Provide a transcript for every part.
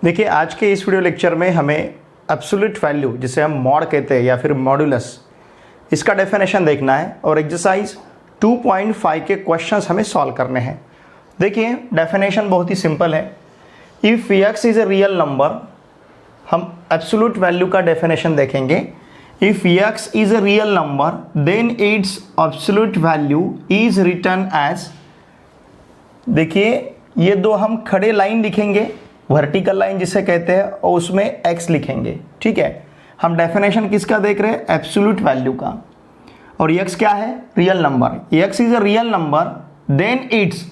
देखिए आज के इस वीडियो लेक्चर में हमें एब्सोल्यूट वैल्यू जिसे हम मॉड कहते हैं या फिर मॉडुलस, इसका डेफिनेशन देखना है और एक्सरसाइज 2.5 के क्वेश्चंस हमें सॉल्व करने हैं। देखिए डेफिनेशन बहुत ही सिंपल है। If x is a real number, हम एब्सोल्यूट वैल्यू का डेफिनेशन देखेंगे। If x is a real number then it's absolute value is written as, देखिए ये दो हम खड़े लाइन लिखेंगे, वर्टिकल लाइन जिसे कहते हैं, और उसमें x लिखेंगे। ठीक है, हम डेफिनेशन किसका देख रहे हैं? एब्सोल्यूट वैल्यू का। और x क्या है? Real number. x is a real number then it's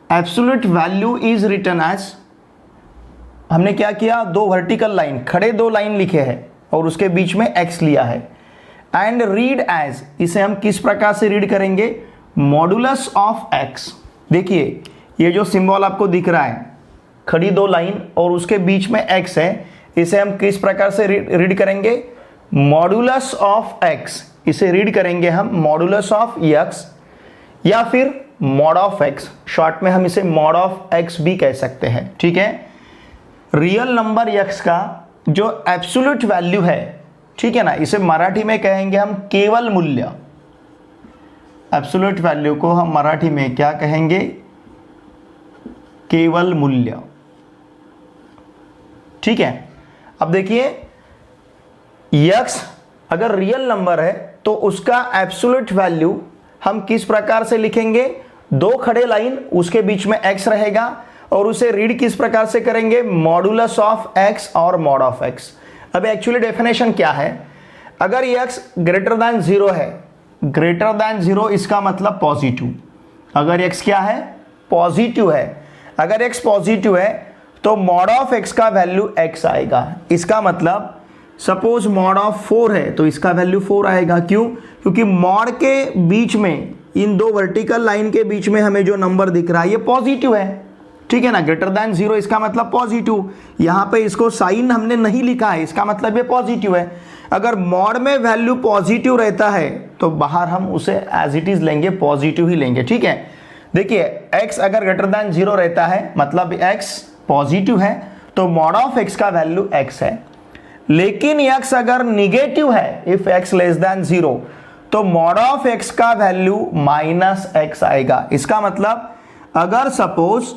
absolute value is written as, हमने क्या किया? दो वर्टिकल लाइन, खड़े दो लाइन लिखे हैं और उसके बीच में x लिया है। एंड रीड एज, इसे हम किस प्रकार से रीड करेंगे? Modulus of x। देखिए ये जो सिंबल आपको दिख रहा है, खड़ी दो लाइन और उसके बीच में x है, इसे हम किस प्रकार से रीड करेंगे? Modulus of x। इसे रीड करेंगे हम मॉडुलस ऑफ x या फिर मॉड ऑफ x। शॉर्ट में हम इसे मॉड ऑफ x भी कह सकते हैं। ठीक है, रियल नंबर x का जो एब्सोल्यूट वैल्यू है, ठीक है ना, इसे मराठी में कहेंगे हम केवल मूल्य। एब्सोल्यूट वैल्यू को हम मराठी में क्या कहेंगे? केवल मूल्य। ठीक है, अब देखिए x अगर रियल नंबर है तो उसका एब्सोल्यूट वैल्यू हम किस प्रकार से लिखेंगे? दो खड़े लाइन, उसके बीच में x रहेगा और उसे रीड किस प्रकार से करेंगे? मॉडुलस ऑफ x और मॉड ऑफ x। अब एक्चुअली डेफिनेशन क्या है? अगर x ग्रेटर दैन 0 है, ग्रेटर दैन 0 इसका मतलब पॉजिटिव। अगर x क्या है? पॉजिटिव है। अगर x पॉजिटिव है तो मॉड ऑफ x का वैल्यू x आएगा। इसका मतलब सपोज मॉड ऑफ 4 है तो इसका वैल्यू 4 आएगा। क्यों? क्योंकि मॉड के बीच में, इन दो वर्टिकल लाइन के बीच में हमें जो नंबर दिख रहा है ये पॉजिटिव है। ठीक है ना, ग्रेटर दैन 0 इसका मतलब पॉजिटिव। यहाँ पे इसको साइन हमने नहीं लिखा है, इसका मतलब ये पॉजिटिव है। अगर मॉड में वैल्यू पॉजिटिव रहता है तो बाहर हम उसे एज इट इज लेंगे, पॉजिटिव ही लेंगे। ठीक है, देखिए x अगर ग्रेटर दैन 0 रहता है मतलब x पॉजिटिव है तो मॉड ऑफ x का वैल्यू x है। लेकिन x अगर निगेटिव है, इफ x लेस दैन 0, तो मॉड ऑफ x का वैल्यू माइनस x आएगा। इसका मतलब अगर सपोज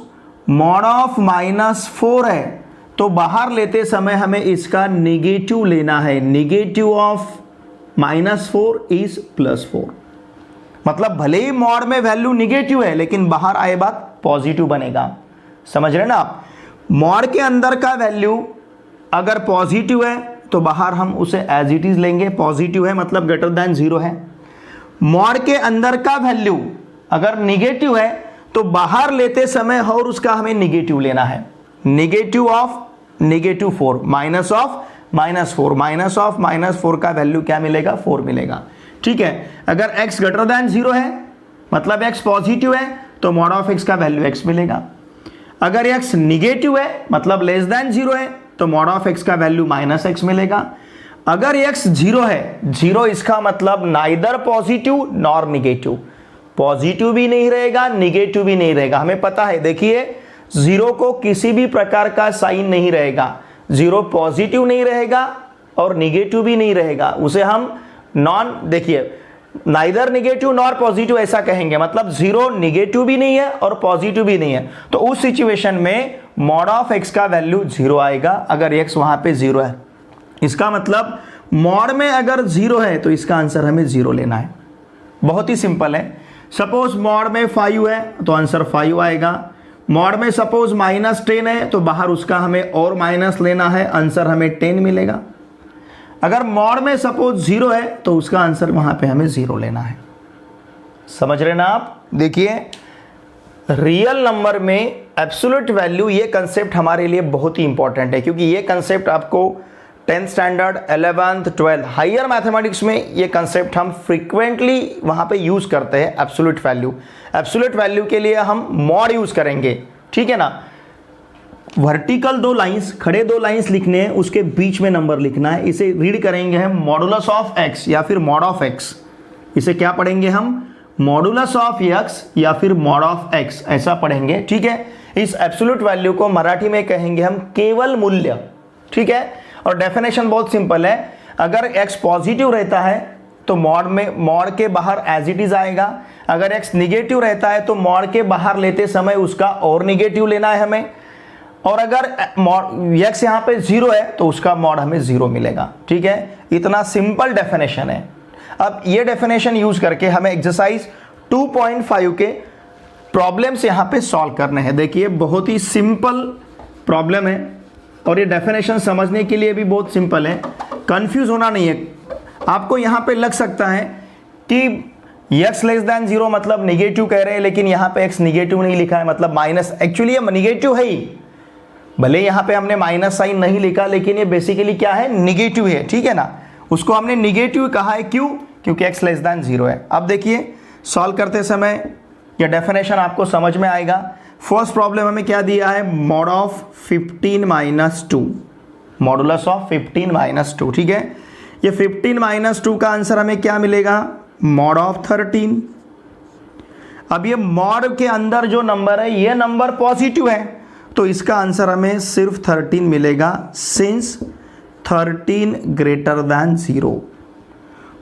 मॉड ऑफ -4 है तो बाहर लेते समय हमें इसका निगेटिव लेना है। Negative of -4 is +4। मतलब भले ही मॉड में वैल्यू निगेटिव है लेकिन बाहर आए बात पॉजिटिव बनेगा। समझ रहे ना आप? मॉड के अंदर का वैल्यू अगर पॉजिटिव है तो बाहर हम उसे एज इट इज लेंगे। पॉजिटिव है मतलब ग्रेटर दैन 0 है। मॉड के अंदर का वैल्यू अगर निगेटिव है तो बाहर लेते समय और उसका हमें निगेटिव लेना है। Negative of -4 minus of -4, minus of -4 का वैल्यू क्या मिलेगा? 4 मिलेगा। ठीक है, अगर x ग्रेटर दैन 0 है मतलब x पॉजिटिव है तो मॉड ऑफ x का वैल्यू x मिलेगा। अगर x निगेटिव है मतलब लेस दैन 0 है तो मॉड ऑफ x का वैल्यू -x मिलेगा। अगर x 0 है, 0 इसका मतलब neither positive nor negative. Positive भी नहीं रहेगा, निगेटिव भी नहीं रहेगा। हमें पता है, देखिए 0 को किसी भी प्रकार का साइन नहीं रहेगा। 0 पॉजिटिव नहीं रहेगा और निगेटिव भी नहीं रहेगा। उसे हम नॉन, देखिए नाइदर निगेटिव नॉर पॉजिटिव ऐसा कहेंगे। मतलब 0 निगेटिव भी नहीं है और पॉजिटिव भी नहीं है। तो उस सिचुएशन में मॉड ऑफ x का वैल्यू 0 आएगा अगर x वहां पे 0 है। इसका मतलब मॉड में अगर 0 है तो इसका आंसर हमें 0 लेना है। बहुत ही सिंपल है। सपोज मॉड में 5 है तो आंसर 5 आएगा। मॉड में सपोज -10 है तो बाहर उसका हमें और माइनस लेना है, आंसर हमें 10 मिलेगा। अगर मॉड में सपोज 0 है तो उसका आंसर वहां पे हमें 0 लेना है। समझ रहे ना आप? देखिए रियल नंबर में एब्सोल्यूट वैल्यू, ये कंसेप्ट हमारे लिए बहुत ही इंपॉर्टेंट है क्योंकि ये कंसेप्ट आपको 10th standard, 11th, 12th higher mathematics में ये कंसेप्ट हम फ्रीक्वेंटली वहां पे यूज करते हैं। एब्सोल्यूट वैल्यू, एब्सोल्यूट वैल्यू के लिए हम मॉड यूज करेंगे। ठीक है ना, वर्टिकल दो लाइंस, खड़े दो लाइंस लिखने हैं, उसके बीच में नंबर लिखना है। इसे रीड करेंगे हम मॉडुलस ऑफ x या फिर मॉड ऑफ x। इसे क्या पढ़ेंगे हम? मॉडुलस ऑफ x या फिर मॉड ऑफ x ऐसा पढ़ेंगे। ठीक है, इस एब्सोल्यूट वैल्यू को मराठी में कहेंगे हम केवल मूल्य, ठीक है। और डेफिनेशन बहुत सिंपल है, अगर x पॉजिटिव रहता है तो मॉड के बाहर एज इट इज आएगा, अगर x निगेटिव रहता है तो मॉड के बाहर लेते समय उसका और निगेटिव लेना है हमें, और अगर x यहाँ पे 0 है तो उसका मॉड हमें 0 मिलेगा, ठीक है। इतना सिंपल डेफिनेशन है। अब ये डेफिनेशन यूज करके हमें एक्सरसाइज 2.5 के प्रॉब्लम्स यहाँ पे सॉल्व करने हैं। देखिए बहुत ही सिंपल प्रॉब्लम है और ये डेफिनेशन समझने के लिए भी बहुत सिंपल है, कंफ्यूज होना नहीं है। आपको यहाँ पे लग सकता है कि x लेस देन 0 मतलब निगेटिव कह रहे हैं, लेकिन यहाँ पे x निगेटिव नहीं लिखा है, मतलब माइनस, एक्चुअली ये निगेटिव है ही, भले यहाँ पे हमने माइनस साइन नहीं लिखा लेकिन ये बेसिकली क्या है, निगेटिव है, ठीक है ना। उसको हमने निगेटिव कहा है, क्यों, क्योंकि x लेस देन 0 है। अब देखिए सॉल्व करते समय ये डेफिनेशन आपको समझ में आएगा। फर्स्ट प्रॉब्लम हमें क्या दिया है, mod of 15 minus 2, modulus of 15 minus 2, ठीक है। ये 15 माइनस 2 का आंसर हमें क्या मिलेगा, मॉड ऑफ 13। अब ये मॉड के अंदर जो नंबर है ये नंबर पॉजिटिव है तो इसका आंसर हमें सिर्फ 13 मिलेगा, सिंस 13 ग्रेटर दैन 0।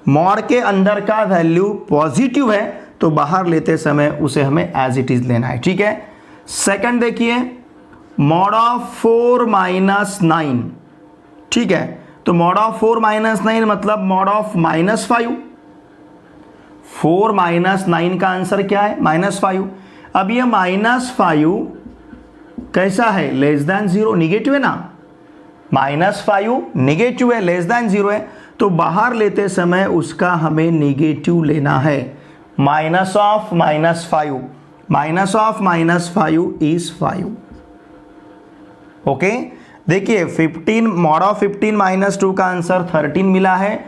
मॉड के अंदर का वैल्यू पॉजिटिव है तो बाहर लेते समय उसे हमें एज इट इज लेना है, ठीक है। सेकंड देखिए, मॉड ऑफ 4 माइनस 9, ठीक है। तो मॉड ऑफ 4 माइनस 9 मतलब मॉड ऑफ -5। 4 माइनस 9 का आंसर क्या है, -5। अब ये -5 कैसा है, लेस देन 0, निगेटिव है ना, -5 निगेटिव है, लेस देन 0 है, तो बाहर लेते समय उसका हमें निगेटिव लेना है। Minus of -5, minus of -5 is 5, okay. देखिए 15, मॉड ऑफ 15 माइनस 2 का आंसर 13 मिला है,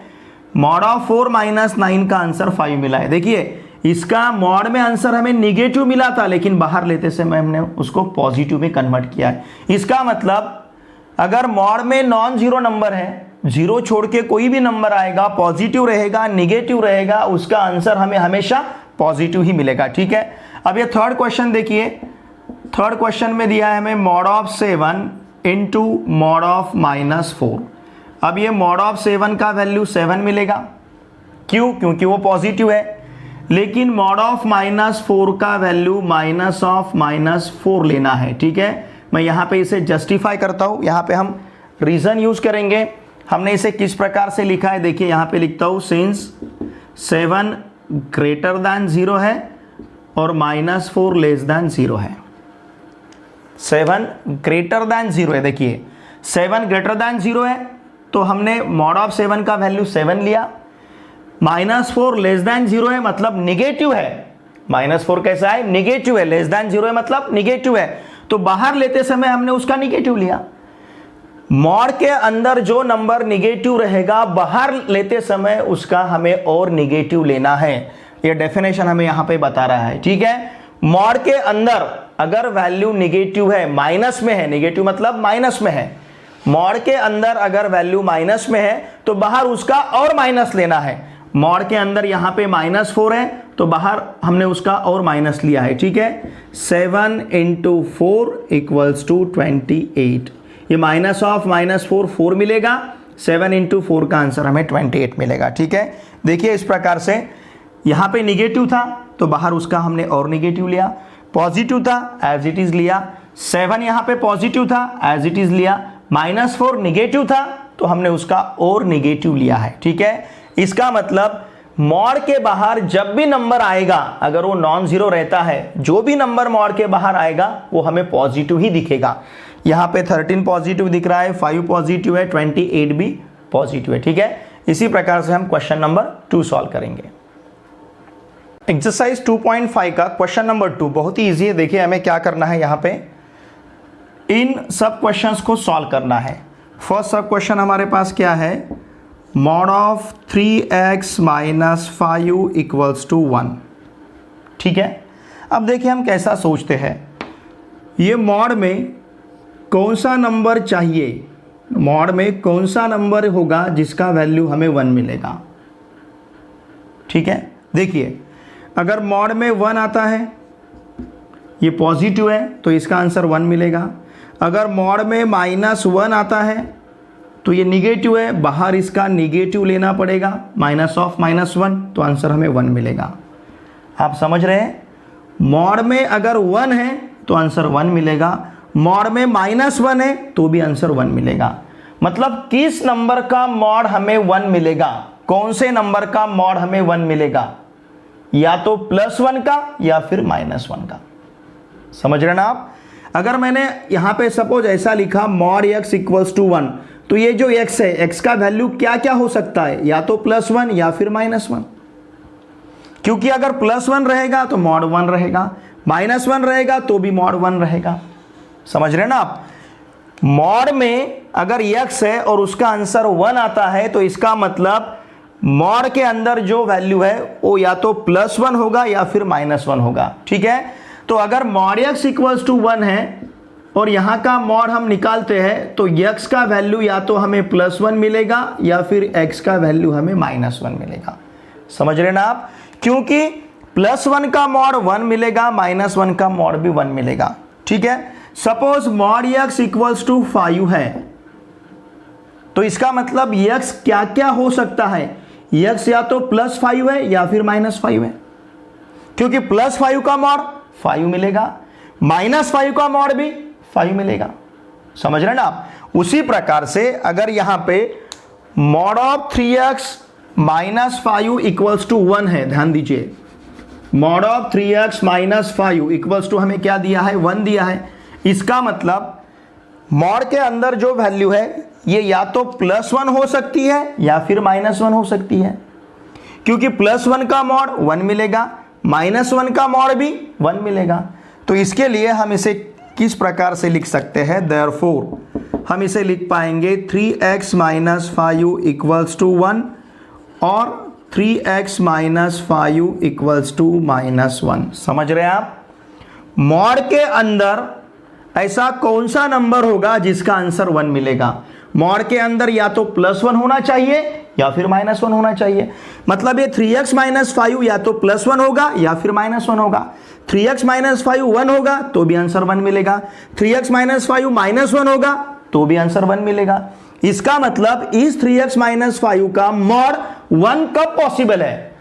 मॉड ऑफ 4 माइनस 9 का आंसर 5 मिला है। देखिए इसका मॉड में आंसर हमें निगेटिव मिला था लेकिन बाहर लेते समय हमने उसको पॉजिटिव में कन्वर्ट किया है। इसका मतलब अगर मॉड में नॉन जीरो नंबर है, जीरो छोड़ के कोई भी नंबर आएगा, पॉजिटिव रहेगा, निगेटिव रहेगा, उसका आंसर हमें हमेशा पॉजिटिव ही मिलेगा, ठीक है। अब ये थर्ड क्वेश्चन देखिए, थर्ड क्वेश्चन में दिया है हमें mod of 7 into mod of -4। अब ये मॉड ऑफ 7 का वैल्यू 7 मिलेगा, क्यों, क्योंकि वो पॉजिटिव है, लेकिन मॉड ऑफ -4 का वैल्यू माइनस ऑफ -4 लेना है, ठीक है। मैं यहाँ पे इसे जस्टिफाई करता हूँ, यहाँ पे हम रीजन यूज करेंगे। हमने इसे किस प्रकार से लिखा है, देखिए यहाँ पे लिखता हूँ, सिंस 7 ग्रेटर दैन 0 है और -4 लेस दैन 0 है। 7 ग्रेटर दैन 0 है, देखिए 7 ग्रेटर दैन 0 है तो हमने मॉड ऑफ 7 का वैल्यू 7 लिया, -4 लेस दैन 0 है मतलब निगेटिव है, -4 कैसा है, निगेटिव है, लेस दैन 0 है मतलब निगेटिव है, तो बाहर लेते समय हमने उसका निगेटिव लिया। मॉड के अंदर जो नंबर निगेटिव रहेगा बाहर लेते समय उसका हमें और निगेटिव लेना है, ये डेफिनेशन हमें यहां पे बता रहा है, ठीक है। मॉड के अंदर अगर वैल्यू निगेटिव है, माइनस में है, निगेटिव मतलब माइनस में है, मॉड के अंदर अगर वैल्यू माइनस में है तो बाहर उसका और माइनस लेना है। मॉड के अंदर यहाँ पे -4 है तो बाहर हमने उसका और माइनस लिया है, ठीक है। 7 × 4 = 28, ये माइनस ऑफ -4 4 मिलेगा, 7 × 4 का आंसर हमें 28 मिलेगा, ठीक है। देखिए इस प्रकार से यहाँ पे निगेटिव था तो बाहर उसका हमने और निगेटिव लिया, पॉजिटिव था एज इट इज लिया, 7 यहाँ पे पॉजिटिव था एज इट इज लिया, -4 निगेटिव था तो हमने उसका और निगेटिव लिया है, ठीक है। इसका मतलब मॉड के बाहर जब भी नंबर आएगा, अगर वो नॉन जीरो रहता है, जो भी नंबर मॉड के बाहर आएगा वो हमें पॉजिटिव ही दिखेगा। यहाँ पे 13 पॉजिटिव दिख रहा है, 5 पॉजिटिव है, 28 भी पॉजिटिव है, ठीक है। इसी प्रकार से हम क्वेश्चन नंबर 2 सॉल्व करेंगे। एक्सरसाइज 2.5 का क्वेश्चन नंबर 2 बहुत ही इजी है। देखिए हमें क्या करना है, यहाँ पे इन सब क्वेश्चंस को सॉल्व करना है। फर्स्ट सब क्वेश्चन हमारे पास क्या है, मॉड ऑफ 3x - 5 = 1, ठीक है। अब देखिए हम कैसा सोचते हैं, ये मॉड में कौन सा नंबर चाहिए, मॉड में कौन सा नंबर होगा जिसका वैल्यू हमें 1 मिलेगा, ठीक है। देखिए अगर मॉड में 1 आता है ये पॉजिटिव है तो इसका आंसर 1 मिलेगा। अगर मॉड में -1 आता है तो ये निगेटिव है, बाहर इसका निगेटिव लेना पड़ेगा, -1 तो आंसर हमें 1 मिलेगा। आप समझ रहे हैं? मॉड में अगर 1 है तो आंसर 1 मिलेगा, मॉड में -1 है तो भी आंसर 1 मिलेगा। मतलब किस नंबर का मॉड हमें 1 मिलेगा, कौन से नंबर का मॉड हमें 1 मिलेगा, या तो +1 का या फिर -1 का। समझ रहे ना आप? अगर मैंने यहां पे सपोज ऐसा लिखा मॉड x = 1, तो ये जो x है, x का वैल्यू क्या क्या हो सकता है, या तो +1 या फिर -1, क्योंकि अगर +1 रहेगा तो मॉड 1 रहेगा, -1 रहेगा तो भी मॉड 1 रहेगा। समझ रहे ना आप? मॉड में अगर x है और उसका आंसर 1 आता है तो इसका मतलब मॉड के अंदर जो वैल्यू है वो या तो +1 होगा या फिर -1 होगा। ठीक है, तो अगर मॉड x = 1 है और यहां का मॉड हम निकालते हैं तो x का वैल्यू या तो हमें +1 मिलेगा या फिर x का वैल्यू हमें -1 मिलेगा। समझ रहे ना आप? क्योंकि +1 का मॉड 1 मिलेगा, -1 का मॉड भी 1 मिलेगा। ठीक है, सपोज मॉड x = 5 है तो इसका मतलब x क्या क्या हो सकता है, x या तो +5 है या फिर -5 है, क्योंकि +5 का मॉड 5 मिलेगा, -5 का मॉड भी 5 मिलेगा। समझ रहे ना आप? उसी प्रकार से अगर यहां पे मॉड ऑफ 3x - 5 = 1 है, ध्यान दीजिए, मॉड ऑफ 3x - 5 = हमें क्या दिया है, 1 दिया है। इसका मतलब मॉड के अंदर जो वैल्यू है ये या तो +1 हो सकती है या फिर -1 हो सकती है, क्योंकि +1 का मॉड 1 मिलेगा, -1 का मॉड भी 1 मिलेगा। तो इसके लिए हम इसे किस प्रकार से लिख सकते हैं, देयरफॉर हम इसे लिख पाएंगे 3x - 5 = 1 और 3x - 5 = -1। समझ रहे हैं आप? मॉड के अंदर ऐसा कौन सा नंबर होगा जिसका आंसर 1 मिलेगा? मॉड के अंदर या तो +1 होना चाहिए या फिर -1 होना चाहिए। मतलब ये 3x - 5 या तो +1 होगा या फिर -1 होगा। 3x - 5 1 होगा तो भी आंसर 1 मिलेगा, 3x - 5 -1 होगा तो भी आंसर 1 मिलेगा। इसका मतलब इस 3x - 5 का मॉड 1 कब पॉसिबल है?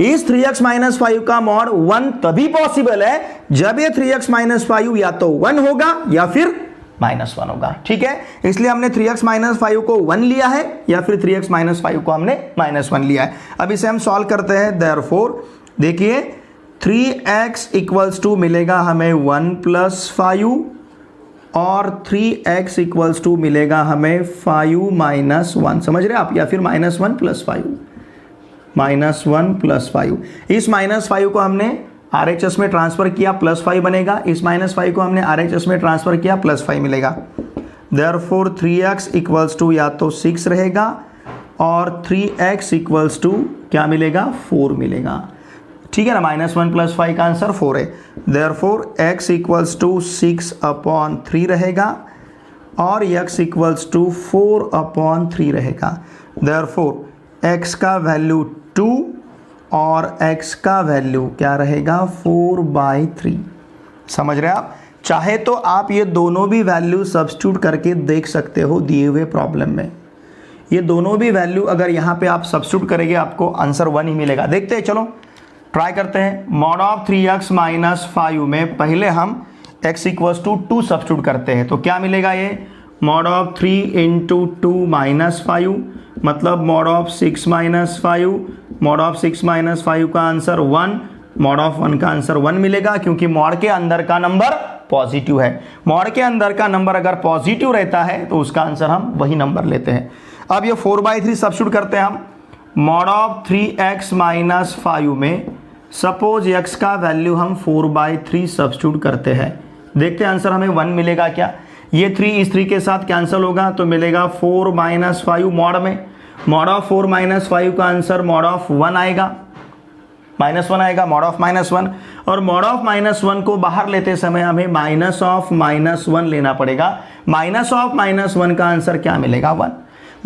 इस 3x - 5 का मॉड 1 तभी पॉसिबल है जब ये 3x - 5 या तो 1 होगा या फिर -1 होगा। ठीक है, इसलिए हमने 3x - 5 को 1 लिया है या फिर 3x - 5 को हमने -1 लिया है। अब इसे हम सॉल्व करते हैं। देयरफॉर देखिए 3x = मिलेगा हमें 1 + 5 और 3x = मिलेगा हमें 5 - 1। समझ रहे आप? या फिर -1 + 5, -1 + 5। इस -5 को हमने RHS में ट्रांसफर किया, +5 बनेगा। इस -5 को हमने RHS में ट्रांसफर किया, +5 मिलेगा। देयरफॉर 3x = या तो 6 रहेगा और 3x = क्या मिलेगा, 4 मिलेगा। ठीक है ना, -1 + 5 का आंसर 4 है। देयरफॉर x = 6/3 रहेगा और x = 4/3 रहेगा। देयरफॉर x का वैल्यू 2 और x का वैल्यू क्या रहेगा, 4/3। समझ रहे हैं आप? चाहे तो आप ये दोनों भी वैल्यू सब्स्टिट्यूट करके देख सकते हो दिए हुए प्रॉब्लम में। ये दोनों भी वैल्यू अगर यहाँ पे आप सब्स्टिट्यूट करेंगे आपको आंसर 1 ही मिलेगा। देखते हैं, चलो ट्राई करते हैं। मॉड ऑफ 3x - 5 में पहले हम x = 2 सब्स्टिट्यूट करते हैं तो क्या मिलेगा, ये मॉड ऑफ 3 × 2 - 5 मतलब मॉड ऑफ 6 - 5, मॉड ऑफ 6 - 5 का आंसर 1, मॉड ऑफ 1 का आंसर 1 मिलेगा, क्योंकि मॉड के अंदर का नंबर पॉजिटिव है। मॉड के अंदर का नंबर अगर पॉजिटिव रहता है तो उसका आंसर हम वही नंबर लेते हैं। अब ये 4/3 सब्स्टिट्यूट करते हैं हम। मॉड ऑफ 3x - 5 में सपोज x का वैल्यू हम 4/3 सब्स्टिट्यूट करते हैं, देखते हैं आंसर हमें 1 मिलेगा क्या। ये 3 इस 3 के साथ कैंसिल होगा तो मिलेगा 4 - 5 मॉड में। मॉड ऑफ 4 - 5 का आंसर मॉड ऑफ 1 आएगा, -1 आएगा, मॉड ऑफ -1। और मॉड ऑफ -1 को बाहर लेते समय हमें माइनस ऑफ -1 लेना पड़ेगा। माइनस ऑफ -1 का आंसर क्या मिलेगा, 1।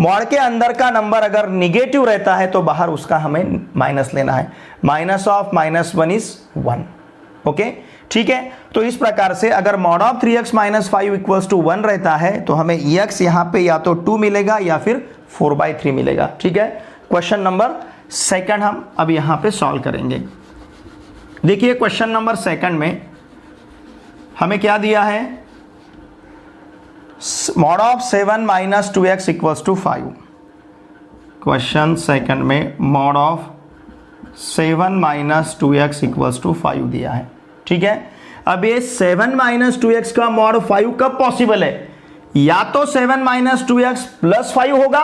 मॉड के अंदर का नंबर अगर निगेटिव रहता है तो बाहर उसका हमें माइनस लेना है। Minus of -1 is 1। ओके ठीक है। तो इस प्रकार से अगर mod of 3x minus 5 equals to 1 रहता है तो हमें x यहाँ पे या तो 2 मिलेगा या फिर 4/3 मिलेगा। ठीक है, क्वेश्चन नंबर सेकंड हम अब यहाँ पे सॉल्व करेंगे। देखिए क्वेश्चन नंबर सेकंड में हमें क्या दिया है, mod of 7 minus 2x equals to 5। Question second में mod of 7 minus 2x equals to 5 दिया है। ठीक है, अब ये 7 माइनस 2x का मॉड 5 कब पॉसिबल है, या तो 7 माइनस 2x प्लस 5 होगा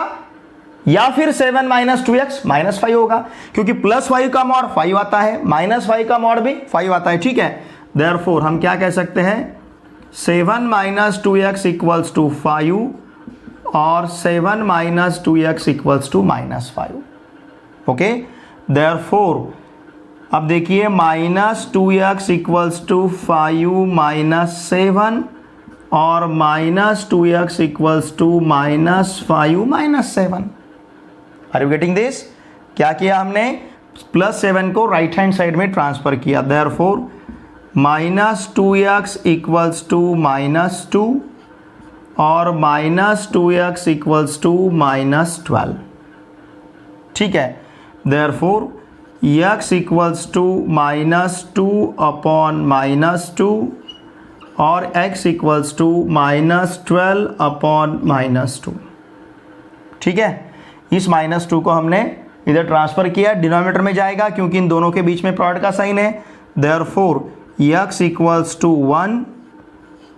या फिर 7 माइनस 2x माइनस 5 होगा, क्योंकि प्लस 5 का मॉड 5 आता है, माइनस 5 का मॉड भी 5 आता है। ठीक है, देयरफॉर हम क्या कह सकते हैं, 7 माइनस 2x इक्वल्स टू 5 और 7 minus 2x equals to minus 5। Okay, therefore अब देखिए minus 2x equals to 5 minus 7 और minus 2x equals to minus 5 minus 7। Are you getting this? क्या किया हमने, प्लस 7 को राइट हैंड साइड में ट्रांसफर किया। Therefore minus 2x equals to minus 2 और minus 2x equals to minus 12। ठीक है, therefore x equals to minus 2 upon minus 2 और x equals to minus 12 upon minus 2। ठीक है, इस माइनस 2 को हमने इधर ट्रांसफर किया, डिनोमिनेटर में जाएगा क्योंकि इन दोनों के बीच में प्रोडक्ट का साइन है। देयरफॉर x इक्वल्स टू 1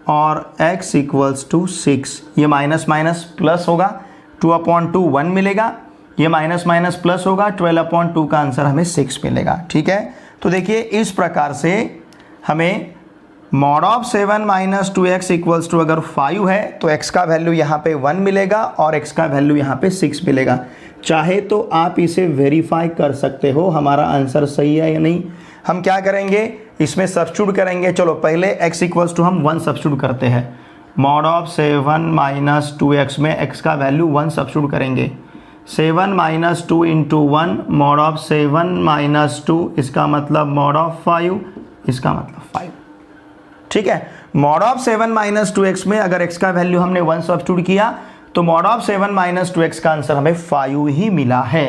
और x इक्वल्स टू 6। ये माइनस माइनस प्लस होगा, 2 अपॉन 2 1 मिलेगा, ये माइनस माइनस प्लस होगा, 12 अपॉन 2 का आंसर हमें 6 मिलेगा। ठीक है, तो देखिए इस प्रकार से हमें mod of 7 minus 2x equals to अगर 5 है तो x का वैल्यू यहाँ पे 1 मिलेगा और x का वैल्यू यहाँ पे 6 मिलेगा। चाहे तो आप इसे वेरीफाई कर सकते हो हमारा आंसर सही है या नहीं। हम क्या करेंगे, इसमें सब्स्टिट्यूट करेंगे। चलो पहले x इक्वल्स टू हम 1 सब्स्टिट्यूट करते हैं। मॉड ऑफ 7 माइनस 2x में x का वैल्यू 1 सब्स्टिट्यूट करेंगे। 7 minus 2 into 1 mod of 7 minus 2, इसका मतलब मॉड ऑफ 5, इसका मतलब 5। ठीक है, मॉड ऑफ 7 माइनस 2x में अगर x का वैल्यू हमने 1 सब्स्टिट्यूट किया तो मॉड ऑफ 7 माइनस 2x का आंसर हमें 5 ही मिला है।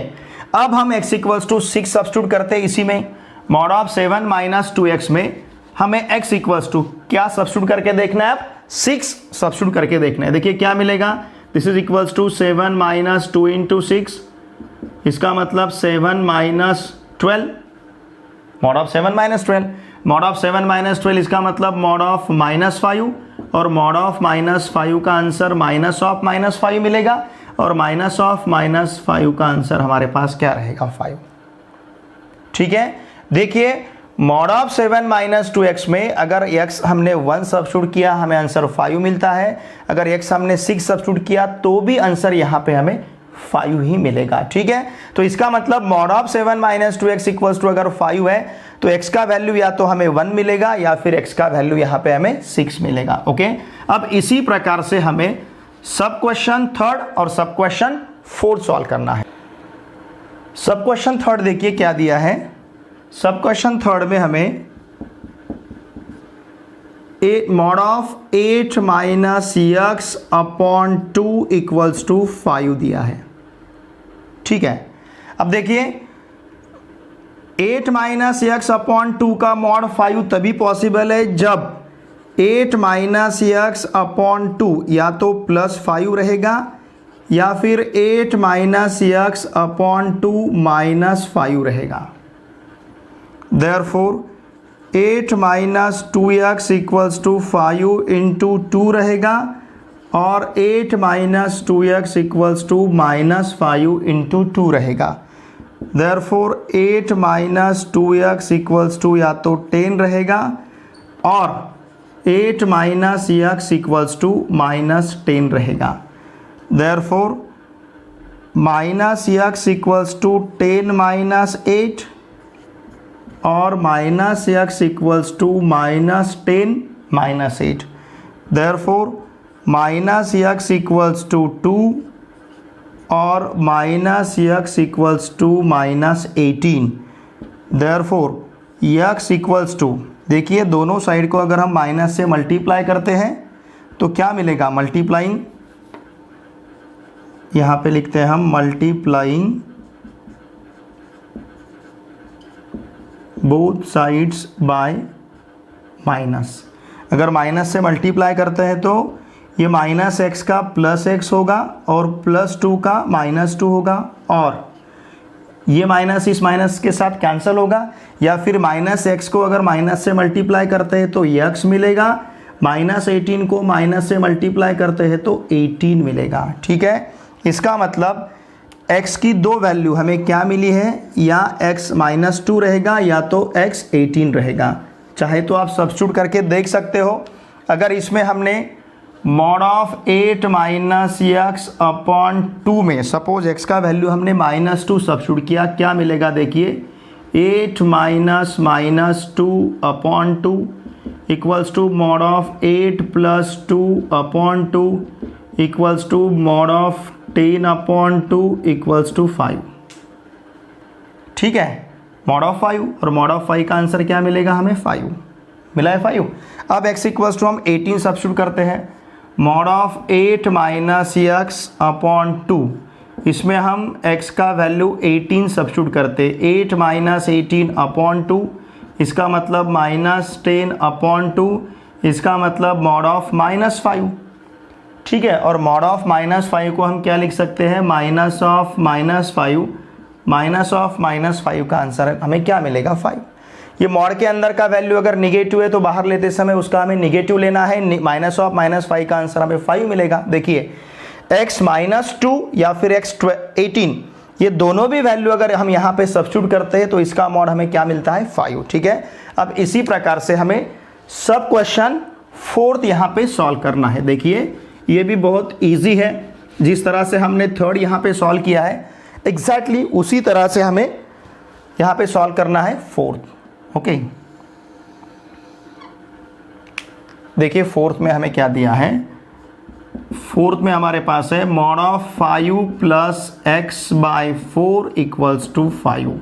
अब हम x इक्वल्स टू 6 सब्स्टिट्यूट करते हैं इसी में। मॉड ऑफ 7 माइनस 2x में हमें x इक्वल्स टू क्या सब्स्टिट्यूट करके देखना है, अब 6 सब्स्टिट्यूट करके देखना है। देखिए क्या मिलेगा, this is equals to 7 minus 2 into 6, इसका मतलब 7 minus 12, mod of 7 minus 12, mod of 7 minus 12 इसका मतलब मॉड ऑफ माइनस 5 और मॉड ऑफ माइनस 5 का आंसर माइनस ऑफ माइनस 5 मिलेगा और माइनस ऑफ माइनस 5 का आंसर हमारे पास क्या रहेगा, 5। ठीक है, देखिए मॉड ऑफ 7 माइनस 2x में अगर x हमने 1 सब्स्टिट्यूट किया हमें आंसर 5 मिलता है, अगर x हमने 6 सब्स्टिट्यूट किया तो भी आंसर यहाँ पे हमें 5 ही मिलेगा। ठीक है, तो इसका मतलब mod of 7 minus 2x equals to अगर 5 है तो x का वैल्यू या तो हमें 1 मिलेगा या फिर x का वैल्यू यहाँ पे हमें 6 मिलेगा। ओके, अब इसी प्रकार से हमें सब क्वेश्चन थर्ड और सब क्वेश्चन फोर्थ सॉल्व करना है। सब क्वेश्चन थर्ड देखिए क्या दिया है, सब क्वेश्चन थर्ड में हमें mod of 8 minus x upon 2 equals to 5 दिया है। ठीक है, अब देखिए 8 माइनस x अपॉन 2 का मॉड 5 तभी पॉसिबल है जब 8 माइनस x अपॉन 2 या तो प्लस 5 रहेगा या फिर 8 माइनस x अपॉन 2 माइनस 5 रहेगा। Therefore 8 minus 2x equals to 5 into 2 रहेगा और 8 minus 2x equals to minus 5 into 2 रहेगा। Therefore 8 minus 2x equals to या तो 10 रहेगा और 8 minus x equals to minus 10 रहेगा। Therefore minus x equals to 10 minus 8 और minus x equals to minus 10 minus 8। Therefore minus x equals to 2 और minus x equals to minus 18। Therefore x equals to देखिए दोनों side को अगर हम minus से multiply करते हैं तो क्या मिलेगा, मल्टीप्लाइंग, यहाँ पे लिखते हैं हम multiplying both sides by minus. अगर माइनस से मल्टीप्लाई करते हैं तो ये माइनस एक्स का प्लस एक्स होगा और प्लस 2 का माइनस 2 होगा, और ये माइनस इस माइनस के साथ कैंसिल होगा। या फिर माइनस एक्स को अगर माइनस से मल्टीप्लाई करते हैं तो एक्स मिलेगा, माइनस 18 को माइनस से मल्टीप्लाई करते हैं तो 18 मिलेगा। ठीक है, इसका मतलब x की दो वैल्यू हमें क्या मिली है, या x -2 रहेगा या तो x 18 रहेगा। चाहे तो आप सब्स्टिट्यूट करके देख सकते हो। अगर इसमें हमने mod of 8 minus x upon 2 में सपोज x का वैल्यू हमने -2 सब्स्टिट्यूट किया, क्या मिलेगा देखिए, 8 minus -2 upon 2 equals to mod of 8 plus 2 upon 2 equals to mod of 10 upon 2 equals to 5। ठीक है, मॉड ऑफ 5 और मॉड ऑफ 5 का आंसर क्या मिलेगा हमें, 5 मिला है 5। अब x इक्वल्स टू हम 18 सब्स्टिट्यूट करते हैं, mod of 8 minus x upon 2, इसमें हम x का वैल्यू 18 सब्स्टिट्यूट करते, 8 माइनस 18 अपॉन 2, इसका मतलब -10 अपॉन 2, इसका मतलब मॉड ऑफ -5। ठीक है, और मॉड ऑफ -5 को हम क्या लिख सकते हैं, माइनस ऑफ -5, माइनस ऑफ -5 का आंसर हमें क्या मिलेगा, 5। ये मॉड के अंदर का वैल्यू अगर निगेटिव है तो बाहर लेते समय उसका हमें निगेटिव लेना है, माइनस ऑफ -5 का आंसर हमें 5 मिलेगा। देखिए x -2 या फिर x 18, ये दोनों भी वैल्यू अगर हम यहाँ पे सब्स्टिट्यूट करते हैं तो इसका मॉड हमें क्या मिलता है, 5। ठीक है, अब इसी प्रकार से हमें सब क्वेश्चन 4th यहाँ पे सॉल्व करना है। देखिए ये भी बहुत ईजी है, जिस तरह से हमने 3rd यहाँ पे सॉल्व किया है एग्जैक्टली उसी तरह से हमें यहाँ पे सॉल्व करना है 4th। ओके, देखिए 4th में हमें क्या दिया है, 4th में हमारे पास है mod of 5 plus x by 4 equals to 5।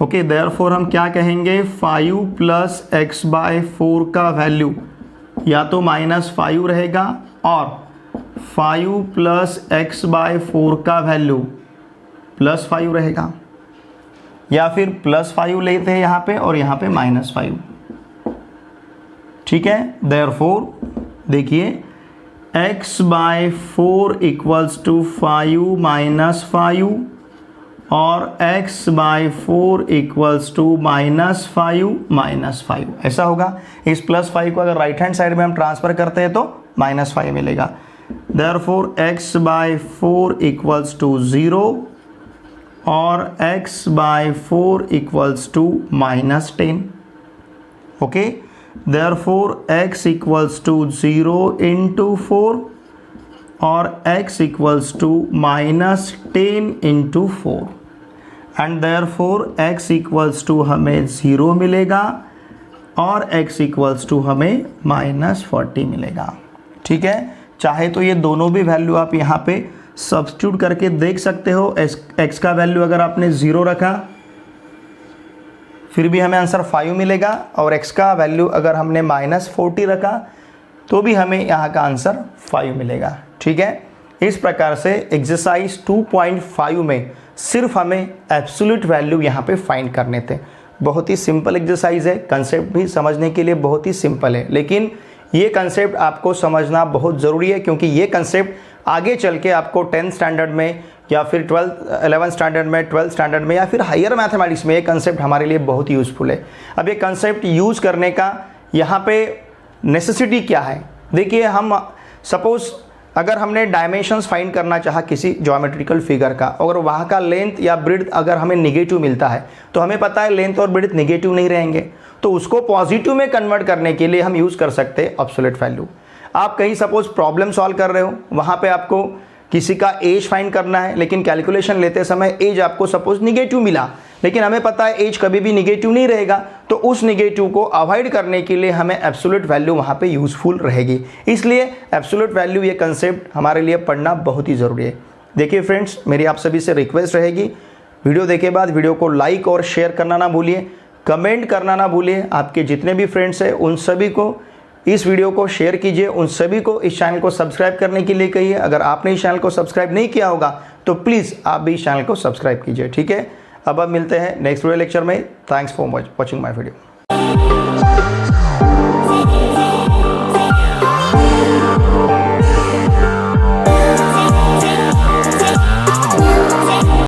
Okay, therefore हम क्या कहेंगे, 5 प्लस एक्स बाई 4 का वैल्यू या तो -5 रहेगा और 5 प्लस एक्स बाई 4 का वैल्यू +5 रहेगा, या फिर +5 लेते हैं यहाँ पे और यहाँ पे -5। ठीक है, देयरफॉर देखिए x बाई 4 इक्वल्स टू 5 -5 और x बाई 4 इक्वल्स टू -5 ऐसा होगा। इस +5 को अगर राइट हैंड साइड में हम ट्रांसफर करते हैं तो -5 मिलेगा। Therefore x by 4 equals to 0 और x by 4 equals to -10। Okay, therefore x equals to 0 into 4 और x equals to -10 into 4 and therefore x equals to हमें 0 मिलेगा और x इक्वल्स टू हमें -40 मिलेगा। ठीक है, चाहे तो ये दोनों भी वैल्यू आप यहाँ पे सब्स्टिट्यूट करके देख सकते हो। x का वैल्यू अगर आपने 0 रखा फिर भी हमें आंसर 5 मिलेगा, और x का वैल्यू अगर हमने -40 रखा तो भी हमें यहाँ का आंसर 5 मिलेगा। ठीक है, इस प्रकार से एक्सरसाइज 2.5 में सिर्फ हमें एब्सोल्यूट वैल्यू यहाँ पे फाइंड करने थे। बहुत ही सिंपल एक्सरसाइज है, कंसेप्ट भी समझने के लिए बहुत ही सिंपल है, लेकिन ये कंसेप्ट आपको समझना बहुत ज़रूरी है, क्योंकि ये कंसेप्ट आगे चल के आपको 10th स्टैंडर्ड में या फिर 11th स्टैंडर्ड में, 12th स्टैंडर्ड में या फिर हायर मैथमेटिक्स में ये कंसेप्ट हमारे लिए बहुत यूज़फुल है। अब ये कंसेप्ट यूज़ करने का यहाँ पे नेसेसिटी क्या है, देखिए हम सपोज़ अगर हमने डायमेंशंस फाइंड करना चाहा किसी ज्योमेट्रिकल फिगर का, और वहाँ का लेंथ या ब्रेड्थ अगर हमें निगेटिव मिलता है तो हमें पता है लेंथ और ब्रेड्थ निगेटिव नहीं रहेंगे, तो उसको पॉजिटिव में कन्वर्ट करने के लिए हम यूज़ कर सकते हैं एब्सोल्यूट वैल्यू। आप कहीं सपोज प्रॉब्लम सॉल्व कर रहे हो, वहाँ पे आपको किसी का एज फाइंड करना है, लेकिन कैलकुलेशन लेते समय एज आपको सपोज निगेटिव मिला, लेकिन हमें पता है एज कभी भी निगेटिव नहीं रहेगा, तो उस निगेटिव को अवॉइड करने के लिए हमें एब्सोल्यूट वैल्यू वहाँ पे यूज़फुल रहेगी। इसलिए एब्सोल्यूट वैल्यू ये कंसेप्ट हमारे लिए पढ़ना बहुत ही ज़रूरी है। देखिए फ्रेंड्स, मेरी आप सभी से रिक्वेस्ट रहेगी, वीडियो देखे बाद वीडियो को लाइक और शेयर करना ना भूलिए, कमेंट करना ना भूलिए। आपके जितने भी फ्रेंड्स हैं उन सभी को इस वीडियो को शेयर कीजिए, उन सभी को इस चैनल को सब्सक्राइब करने के लिए कहिए। अगर आपने इस चैनल को सब्सक्राइब नहीं किया होगा तो प्लीज़ आप भी इस चैनल को सब्सक्राइब कीजिए, ठीक है। अब मिलते हैं नेक्स्ट वीडियो लेक्चर में। Thanks for watching my video.